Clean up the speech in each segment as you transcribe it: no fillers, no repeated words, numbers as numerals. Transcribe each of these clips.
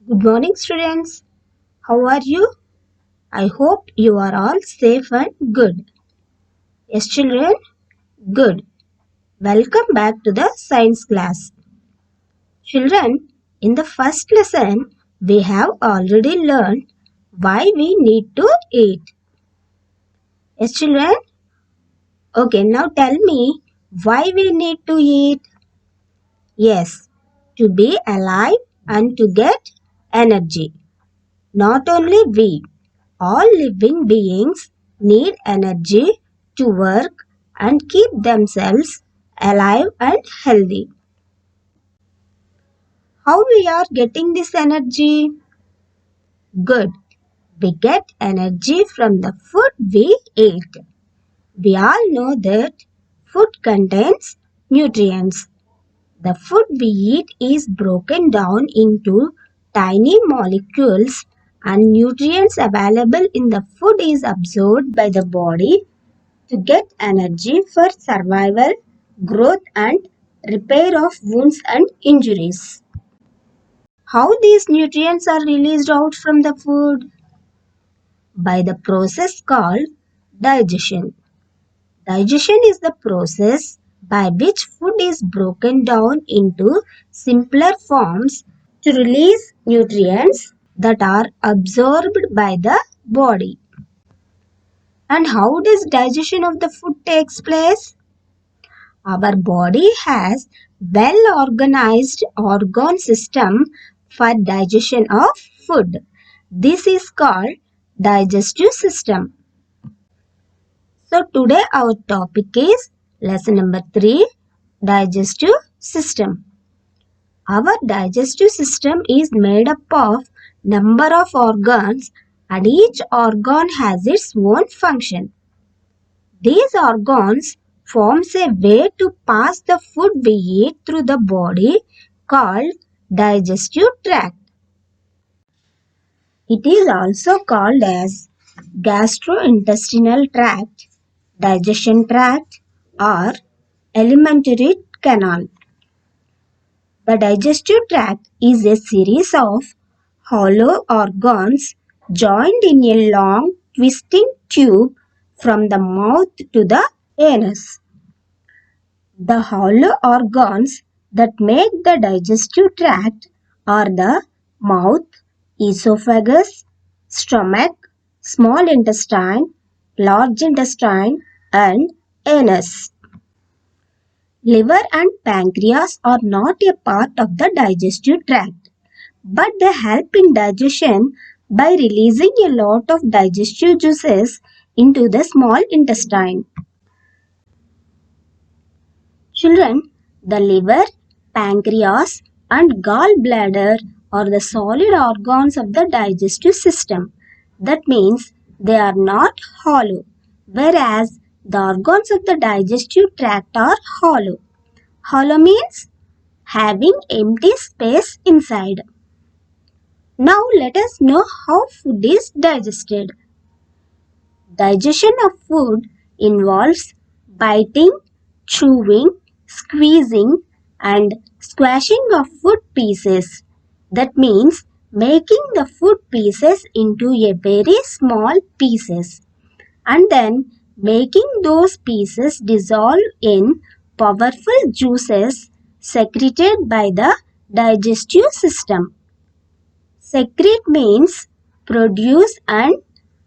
Good morning, students. How are you? I hope you are all safe and good. Yes, children? Good. Welcome back to the science class. Children, in the first lesson, we have already learned why we need to eat. Yes, children? Okay, now tell me why we need to eat. Yes, to be alive and to get energy. Not only we, all living beings need energy to work and keep themselves alive and healthy. How we are getting this energy? Good. We get energy from the food we eat. We all know that food contains nutrients. The food we eat is broken down into tiny molecules and nutrients available in the food is absorbed by the body to get energy for survival, growth and repair of wounds and injuries. How these nutrients are released out from the food? By the process called digestion. Digestion is the process by which food is broken down into simpler forms to release nutrients that are absorbed by the body. And how does digestion of the food takes place? Our body has well organized organ system for digestion of food. This is called digestive system. So today our topic is lesson number 3, digestive system. Our digestive system is made up of number of organs and each organ has its own function. These organs forms a way to pass the food we eat through the body called digestive tract. It is also called as gastrointestinal tract, digestion tract or alimentary canal. The digestive tract is a series of hollow organs joined in a long twisting tube from the mouth to the anus. The hollow organs that make the digestive tract are the mouth, esophagus, stomach, small intestine, large intestine, and anus. Liver and pancreas are not a part of the digestive tract, but they help in digestion by releasing a lot of digestive juices into the small intestine. Children, the liver, pancreas, and gallbladder are the solid organs of the digestive system. That means they are not hollow, whereas the organs of the digestive tract are hollow. Hollow means having empty space inside. Now let us know how food is digested. Digestion of food involves biting, chewing, squeezing and squashing of food pieces. That means making the food pieces into a very small pieces and then making those pieces dissolve in powerful juices secreted by the digestive system. Secrete means produce and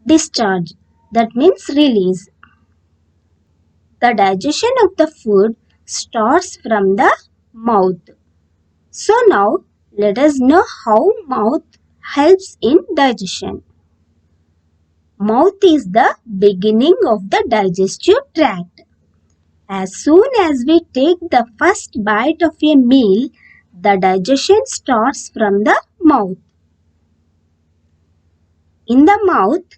discharge. That means release. The digestion of the food starts from the mouth. So now let us know how mouth helps in digestion. Mouth is the beginning of the digestive tract. As soon as we take the first bite of a meal, the digestion starts from the mouth. In the mouth,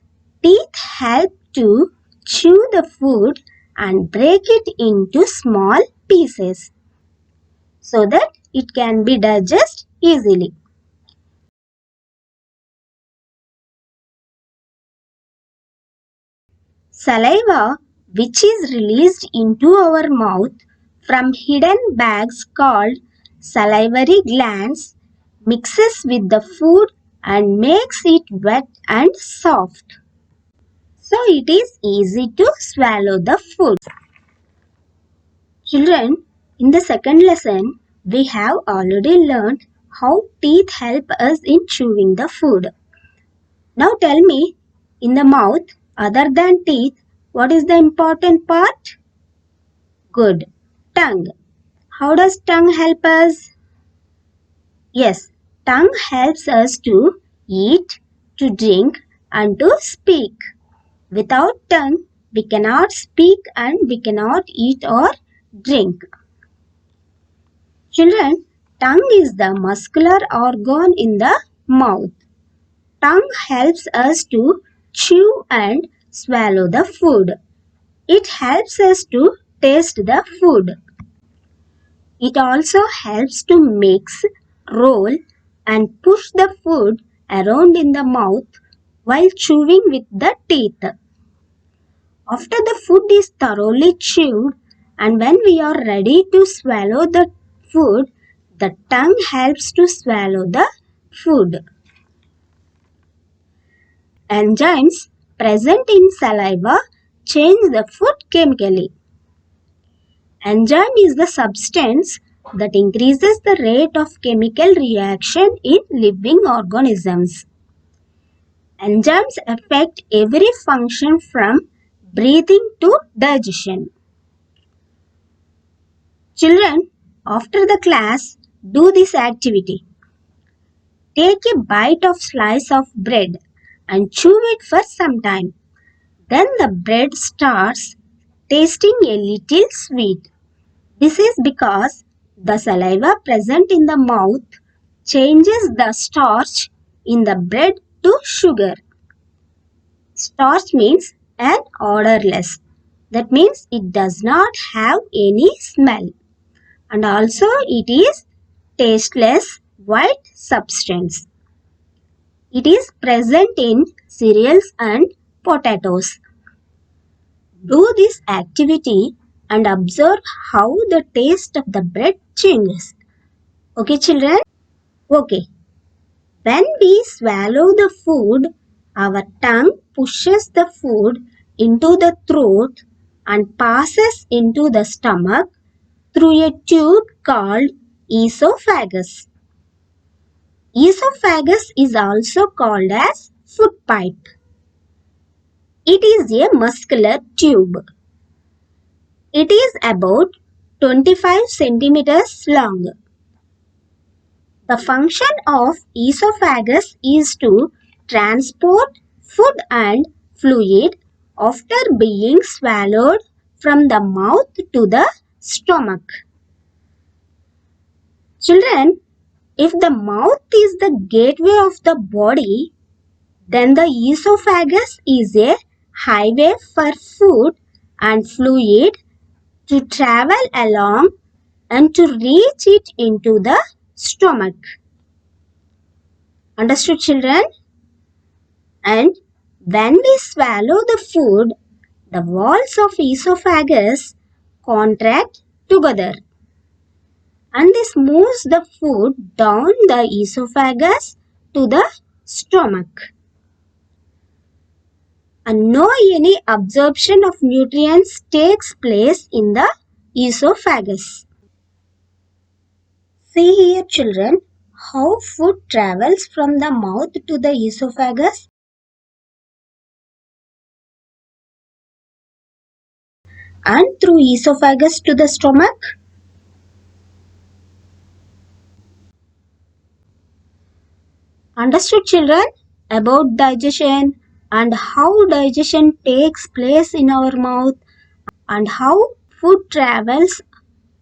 teeth help to chew the food and break it into small pieces so that it can be digested easily. Saliva, which is released into our mouth from hidden bags called salivary glands, mixes with the food and makes it wet and soft. So it is easy to swallow the food. Children, in the second lesson, we have already learned how teeth help us in chewing the food. Now tell me, in the mouth, other than teeth, what is the important part? Good. Tongue. How does tongue help us? Yes, tongue helps us to eat, to drink, and to speak. Without tongue, we cannot speak and we cannot eat or drink. Children, tongue is the muscular organ in the mouth. Tongue helps us to chew and swallow the food. It helps us to taste the food. It also helps to mix, roll, and push the food around in the mouth while chewing with the teeth. After the food is thoroughly chewed and when we are ready to swallow the food, the tongue helps to swallow the food. Enzymes present in saliva change the food chemically. Enzyme is the substance that increases the rate of chemical reaction in living organisms. Enzymes affect every function from breathing to digestion. Children, after the class, do this activity. Take a bite of slice of bread and chew it for some time. Then the bread starts tasting a little sweet. This is because the saliva present in the mouth changes the starch in the bread to sugar. Starch means an odorless. That means it does not have any smell. And also it is tasteless white substance. It is present in cereals and potatoes. Do this activity and observe how the taste of the bread changes. Okay, children? Okay. When we swallow the food, our tongue pushes the food into the throat and passes into the stomach through a tube called esophagus. Esophagus is also called as food pipe. It is a muscular tube. It is about 25 centimeters long. The function of esophagus is to transport food and fluid after being swallowed from the mouth to the stomach. Children, if the mouth is the gateway of the body, then the esophagus is a highway for food and fluid to travel along and to reach it into the stomach. Understood, children? And when we swallow the food, the walls of esophagus contract together. And this moves the food down the esophagus to the stomach. And no any absorption of nutrients takes place in the esophagus. See here, children, how food travels from the mouth to the esophagus and through esophagus to the stomach. Understood, children, about digestion and how digestion takes place in our mouth and how food travels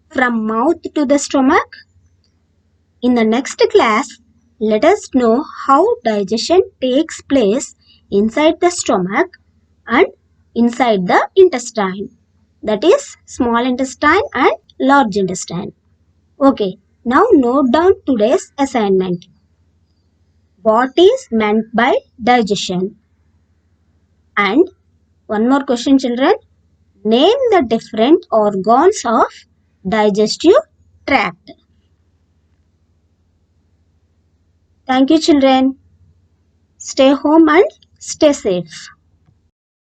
from mouth to the stomach? In the next class, let us know how digestion takes place inside the stomach and inside the intestine. That is small intestine and large intestine. Okay, now note down today's assignment. What is meant by digestion? And one more question, children. Name the different organs of digestive tract. Thank you, children. Stay home and stay safe.